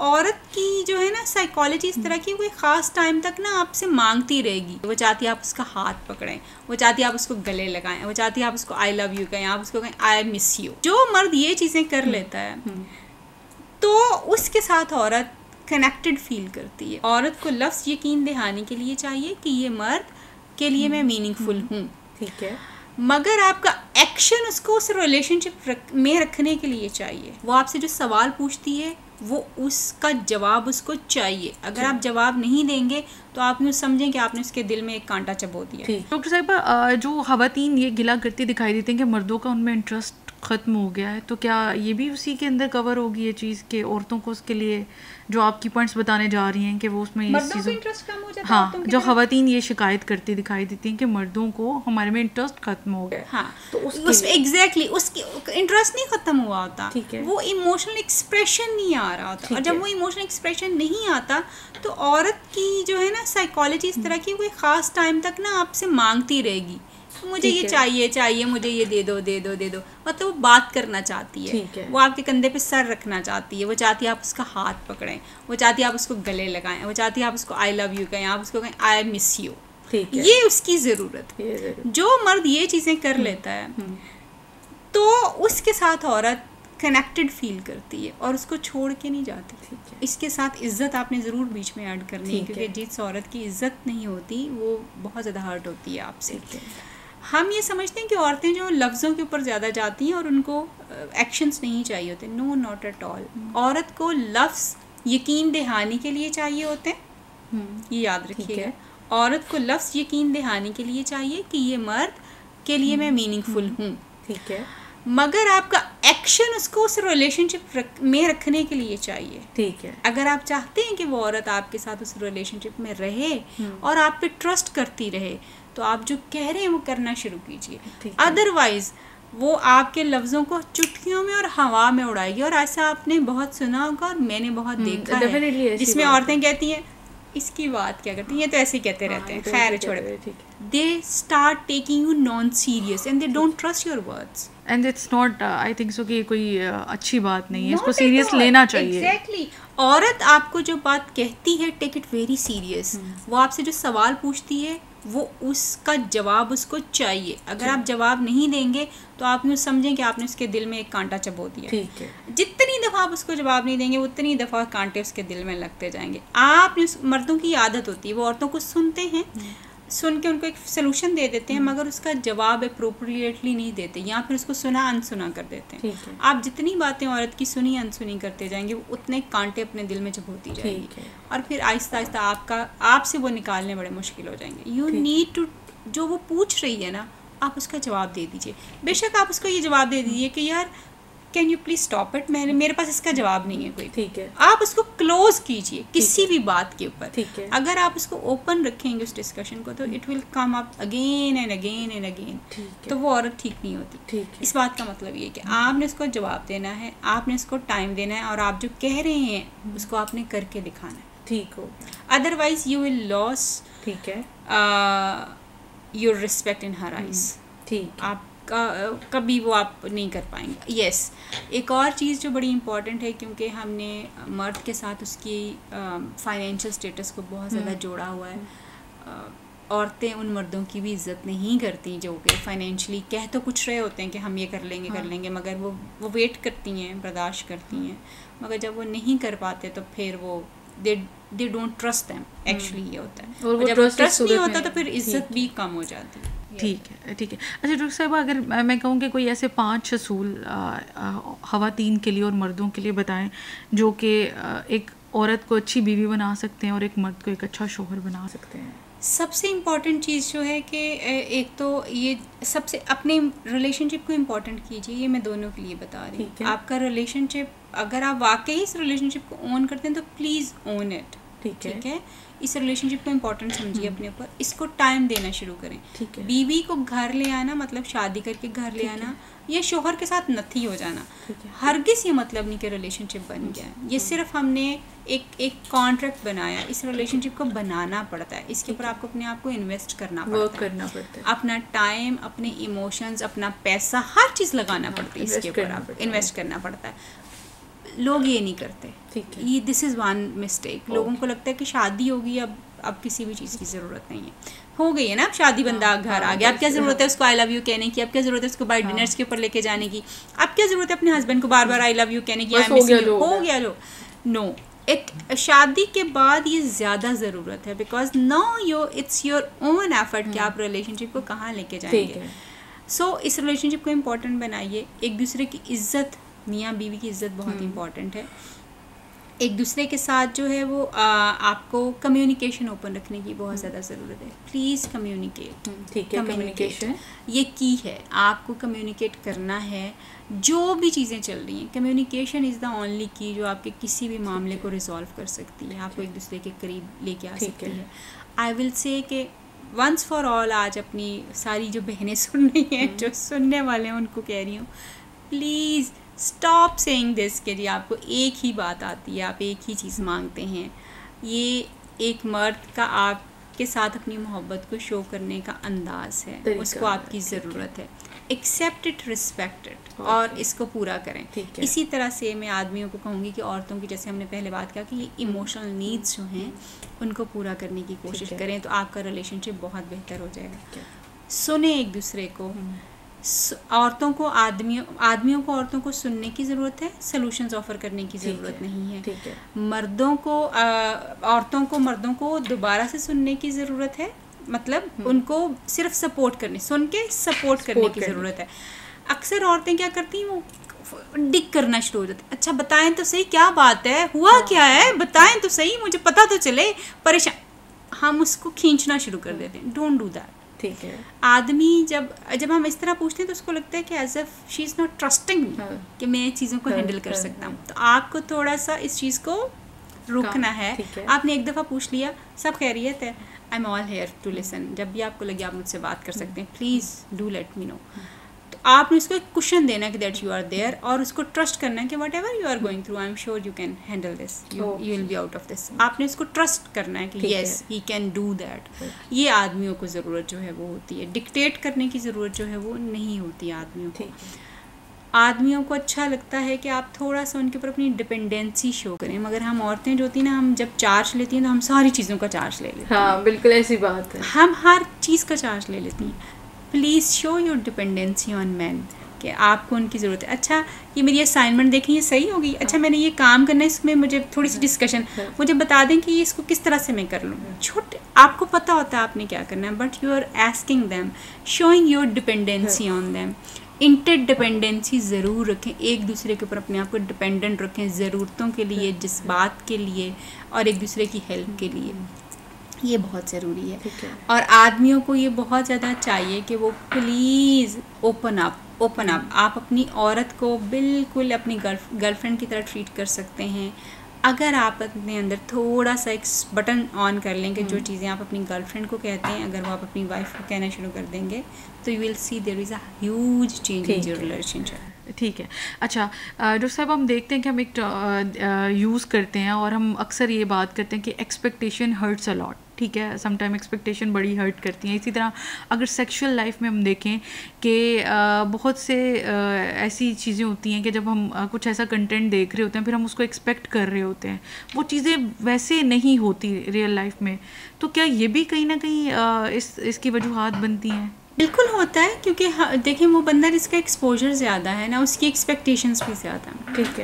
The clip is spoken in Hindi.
औरत की जो है ना साइकोलॉजी इस तरह की, वो एक ख़ास टाइम तक ना आपसे मांगती रहेगी। वो चाहती है आप उसका हाथ पकड़ें, वो चाहती है आप उसको गले लगाएं, वो चाहती है आप उसको आई लव यू कहें, आप उसको कहें आई मिस यू। जो मर्द ये चीज़ें कर लेता है तो उसके साथ औरत कनेक्टेड फील करती है। औरत को लफ्ज़ यकीन दहाने के लिए चाहिए कि ये मर्द के लिए मैं मीनिंगफुल हूँ, ठीक है, मगर आपका एक्शन उसको उस रिलेशनशिप में रखने के लिए चाहिए। वो आपसे जो सवाल पूछती है वो उसका जवाब उसको चाहिए। अगर आप जवाब नहीं देंगे तो आप यूँ समझें कि आपने उसके दिल में एक कांटा चबो दिया। डॉक्टर साहिबा, जो खवातीन ये गिला करती दिखाई देती हैं कि मर्दों का उनमें इंटरेस्ट ख़त्म हो गया है, तो क्या ये भी उसी के अंदर कवर होगी ये चीज़ कि औरतों को उसके लिए जो आपकी पॉइंट्स बताने जा रही हैं कि वो उसमें इस चीज़ों इंटरेस्ट कम हो जाता है? हाँ, जो खवातीन ये शिकायत करती दिखाई देती हैं कि मर्दों को हमारे में इंटरेस्ट खत्म हो गया। हाँ, तो एग्जैक्टली उसकी इंटरेस्ट नहीं खत्म हुआ होता, वो इमोशनल एक्सप्रेशन नहीं आ रहा होता। और जब वो इमोशनल एक्सप्रेशन नहीं आता तो औरत की जो है ना साइकोलॉजी इस तरह की, वो एक ख़ास टाइम तक ना आपसे मांगती रहेगी, मुझे ये चाहिए, मुझे ये दे दो। मतलब वो बात करना चाहती है, वो आपके कंधे पे सर रखना चाहती है, वो चाहती है आप उसका हाथ पकड़ें, वो चाहती है आप उसको गले लगाएं, वो चाहती है आप उसको आई लव यू कहें, आप उसको कहें आई मिस यू। ये उसकी ज़रूरत है। जो मर्द ये चीज़ें कर लेता है तो उसके साथ औरत कनेक्टेड फील करती है और उसको छोड़ के नहीं जाती। इसके साथ इज़्ज़त आपने ज़रूर बीच में ऐड करनी है, क्योंकि जिस औरत की इज़्ज़त नहीं होती वो बहुत ज़्यादा हर्ट होती है आपसे। हम ये समझते हैं कि औरतें जो लफ्ज़ों के ऊपर ज़्यादा जाती हैं और उनको एक्शंस नहीं चाहिए होते। No, not at all. औरत को लफ्ज़ यकीन दहाने के लिए चाहिए होते हैं, ये याद रखिएगा। औरत को लफ्ज़ यकीन दहाने के लिए चाहिए कि ये मर्द के लिए मैं मीनिंगफुल हूँ, ठीक है, मगर आपका एक्शन उसको उस रिलेशनशिप में रखने के लिए चाहिए, ठीक है। अगर आप चाहते हैं कि वो औरत आपके साथ उस रिलेशनशिप में रहे और आप पे ट्रस्ट करती रहे, तो आप जो कह रहे हैं वो करना शुरू कीजिए। अदरवाइज वो आपके लफ्ज़ों को चुटकियों में और हवा में उड़ाएगी। और ऐसा आपने बहुत सुना होगा और मैंने बहुत देखा है, जिसमें औरतें कहती हैं इसकी बात क्या करती हैं, ये तो ऐसे ही कहते रहते हैं, खैर छोड़े। They start taking you non serious and they don't trust your words and it's not, I think so कि ये कोई अच्छी बात नहीं है, इसको सीरियस लेना चाहिए। एग्जैक्टली। औरत आपको जो बात कहती है टेक इट वेरी सीरियस। वो आपसे जो सवाल पूछती है वो उसका जवाब उसको चाहिए। अगर आप जवाब नहीं देंगे तो आप यूँ समझें कि आपने उसके दिल में एक कांटा चबो दिया। ठीक है, जितनी दफ़ा आप उसको जवाब नहीं देंगे उतनी दफ़ा कांटे उसके दिल में लगते जाएंगे। आपने मर्दों की आदत होती है, वो औरतों को सुनते हैं, सुन के उनको एक सलूशन दे देते हैं, मगर उसका जवाब अप्रोप्रिएटली नहीं देते, या फिर उसको सुना अनसुना कर देते हैं। आप जितनी बातें औरत की सुनी अनसुनी करते जाएंगे वो उतने कांटे अपने दिल में चबोती जाएंगी और फिर आहिस्ता आहिस्ता आपसे वो निकालने बड़े मुश्किल हो जाएंगे। यू नीड टू, जो वो पूछ रही है ना, आप उसका जवाब दे दीजिए। बेशक आप उसको ये जवाब दे दीजिए कि यार can you please stop it, मेरे पास इसका जवाब नहीं है कोई। ठीक है, आप उसको क्लोज कीजिए किसी भी बात के ऊपर। ठीक है, अगर आप उसको ओपन रखेंगे उस डिस्कशन को तो it will come up again and again and again. तो वो औरत ठीक नहीं होती। ठीक है, इस बात का मतलब ये है कि आपने उसको जवाब देना है, आपने उसको टाइम देना है और आप जो कह रहे हैं उसको आपने करके दिखाना है। ठीक हो, अदरवाइज यू विल लॉस, ठीक है, your respect in her eyes. ठीक, आप कभी वो आप नहीं कर पाएंगे। यस, एक और चीज़ जो बड़ी इम्पॉर्टेंट है, क्योंकि हमने मर्द के साथ उसकी फाइनेंशियल स्टेटस को बहुत ज़्यादा जोड़ा हुआ है। औरतें उन मर्दों की भी इज़्ज़त नहीं करती जो कि फाइनेंशियली कह तो कुछ रहे होते हैं कि हम ये कर लेंगे, मगर वो वेट करती हैं, बर्दाश्त करती हैं, मगर जब वो नहीं कर पाते तो फिर वो they don't trust them. Actually ये होता है, और जब ट्रस्ट नहीं होता तो फिर इज़्ज़त भी कम हो जाती है। ठीक है, ठीक है। अच्छा डॉक्टर साहब, अगर मैं कहूँ कि कोई ऐसे 5 असूल ख़वातीन के लिए और मर्दों के लिए बताएं जो कि एक औरत को अच्छी बीवी बना सकते हैं और एक मर्द को एक अच्छा शौहर बना सकते हैं। सबसे इम्पॉर्टेंट चीज़ जो है कि एक तो ये सबसे अपने रिलेशनशिप को इम्पॉर्टेंट कीजिए। ये मैं दोनों के लिए बता रही हूँ। आपका रिलेशनशिप, अगर आप वाकई इस रिलेशनशिप को ओन करते हैं तो प्लीज़ ओन इट। ठीक है, इस रिलेशनशिप को इम्पोर्टेंट समझिए अपने ऊपर, इसको टाइम देना शुरू करें। ठीक है, बीवी को घर ले आना मतलब शादी करके घर ले आना या शोहर के साथ नथी हो जाना, हरगिज़ ये मतलब नहीं कि रिलेशनशिप बन गया है। ये सिर्फ हमने एक कॉन्ट्रैक्ट बनाया, इस रिलेशनशिप को बनाना पड़ता है। इसके ऊपर आपको अपने आप को इन्वेस्ट करना पड़ता है, अपना टाइम, अपने इमोशंस, अपना पैसा, हर चीज़ लगाना पड़ती है, इसके ऊपर आप इन्वेस्ट करना पड़ता है। लोग ये नहीं करते। ठीक है। ये दिस इज़ वन मिस्टेक। लोगों को लगता है कि शादी होगी, अब किसी भी चीज़ की ज़रूरत नहीं है, हो गई है ना, अब शादी, बंदा घर आ गया, अब क्या ज़रूरत है उसको आई लव यू कहने की, अब क्या ज़रूरत है उसको बाय डिनर्स के ऊपर लेके जाने की, अब क्या ज़रूरत है अपने हस्बैंड को बार बार आई लव यू कहने की, हो गया लो। नो, शादी के बाद ये ज़्यादा ज़रूरत है, because now it's your own effort कि आप रिलेशनशिप को कहाँ लेके जाएंगे। सो इस रिलेशनशिप को इम्पोर्टेंट बनाइए। एक दूसरे की इज्जत, मियाँ बीवी की इज्जत बहुत इम्पॉर्टेंट है। एक दूसरे के साथ जो है वो आपको कम्युनिकेशन ओपन रखने की बहुत ज़्यादा ज़रूरत है। Please communicate. ठीक है, कम्युनिकेशन ये की है, आपको कम्युनिकेट करना है जो भी चीज़ें चल रही हैं। कम्युनिकेशन इज़ द ओनली की जो आपके किसी भी मामले को रिजॉल्व कर सकती है, आपको एक दूसरे के करीब लेके आ सकती है। आई विल से कि वंस फॉर ऑल, आज अपनी सारी जो बहनें सुन रही हैं, जो सुनने वाले हैं, उनको कह रही हूँ, प्लीज़ स्टॉप सेइंग दिस कि जी आपको एक ही बात आती है, आप एक ही चीज़ मांगते हैं। ये एक मर्द का आपके साथ अपनी मोहब्बत को शो करने का अंदाज़ है, उसको आपकी ज़रूरत है। एक्सेप्ट इट, रिस्पेक्ट इट, और इसको पूरा करें। इसी तरह से मैं आदमियों को कहूँगी कि औरतों की, जैसे हमने पहले बात किया, कि ये इमोशनल नीड्स जो हैं उनको पूरा करने की कोशिश करें, तो आपका रिलेशनशिप बहुत बेहतर हो जाएगा। सुने एक दूसरे को। औरतों को आदमियों को औरतों को सुनने की ज़रूरत है, सॉल्यूशंस ऑफर करने की ज़रूरत नहीं है। मर्दों को औरतों को मर्दों को दोबारा से सुनने की ज़रूरत है, मतलब उनको सिर्फ सुन के सपोर्ट करने की ज़रूरत है। अक्सर औरतें क्या करती हैं, वो डिग करना शुरू हो जाती है। अच्छा बताएं तो सही, क्या बात है, हुआ क्या है, बताएं तो सही, मुझे पता तो चले, परेशान। हम उसको खींचना शुरू कर देते हैं। Don't do that. ठीक है। आदमी जब हम इस तरह पूछते हैं तो उसको लगता है कि as if she is not trusting कि मैं चीज़ों को हैंडल कर सकता हूँ। तो आपको थोड़ा सा इस चीज़ को रुकना है। आपने एक दफ़ा पूछ लिया, सब खैरियत है, I am all here to listen. जब भी आपको लगे आप मुझसे बात कर सकते हैं, please do let me know. तो आपने उसको एक क्वेश्चन देना कि दैट यू आर देयर, और उसको ट्रस्ट करना है कि whatever you are going through, I am sure you can handle this, you will be out of this. आपने उसको ट्रस्ट करना है कि yes he can do that. ये आदमियों को ज़रूरत जो है वो होती है, डिक्टेट करने की ज़रूरत जो है वो नहीं होती आदमियों को। आदमियों को अच्छा लगता है कि आप थोड़ा सा उनके ऊपर अपनी डिपेंडेंसी शो करें, मगर हम औरतें जो होती हैं ना, हम जब चार्ज लेती हैं तो हम सारी चीज़ों का चार्ज ले लेते हैं। हाँ, बिल्कुल ऐसी बात है, हम हर चीज़ का चार्ज ले लेती हैं। Please show your dependency on man कि आपको उनकी ज़रूरत है। अच्छा ये मेरी असाइनमेंट देखें, ये सही होगी, अच्छा मैंने ये काम करना है, इसमें मुझे थोड़ी सी डिस्कशन, मुझे बता दें कि ये इसको किस तरह से मैं कर लूँ। छोटे आपको पता होता है आपने क्या करना है, but you are asking them, showing your dependency on them. Interdependency ज़रूर रखें, एक दूसरे के ऊपर अपने आप को डिपेंडेंट रखें, ज़रूरतों के लिए, जज्बात के लिए, और एक दूसरे की हेल्प के लिए। ये बहुत ज़रूरी है। और आदमियों को ये बहुत ज़्यादा चाहिए कि वो प्लीज़ ओपन अप। आप अपनी औरत को बिल्कुल अपनी गर्लफ्रेंड की तरह ट्रीट कर सकते हैं अगर आप अपने अंदर थोड़ा सा एक बटन ऑन कर लें कि जो चीज़ें आप अपनी गर्लफ्रेंड को कहते हैं, अगर वो आप अपनी वाइफ को कहना शुरू कर देंगे, तो you will see there is a huge change in your relationship. ठीक है। अच्छा डॉक्टर साहब, हम देखते हैं कि हम एक यूज़ करते हैं और हम अक्सर ये बात करते हैं कि एक्सपेक्टेशन हर्ट्स अ लॉट। ठीक है, समटाइम एक्सपेक्टेशन बड़ी हर्ट करती हैं। इसी तरह अगर सेक्सुअल लाइफ में हम देखें कि बहुत से ऐसी चीज़ें होती हैं कि जब हम कुछ ऐसा कंटेंट देख रहे होते हैं, फिर हम उसको एक्सपेक्ट कर रहे होते हैं, वो चीज़ें वैसे नहीं होती रियल लाइफ में। तो क्या ये भी कहीं ना कहीं इसकी वजूहात बनती हैं? बिल्कुल होता है, क्योंकि देखें वो बंदा जिसका एक्सपोजर ज़्यादा है ना, उसकी एक्सपेक्टेशंस भी ज़्यादा हैं। ठीक है।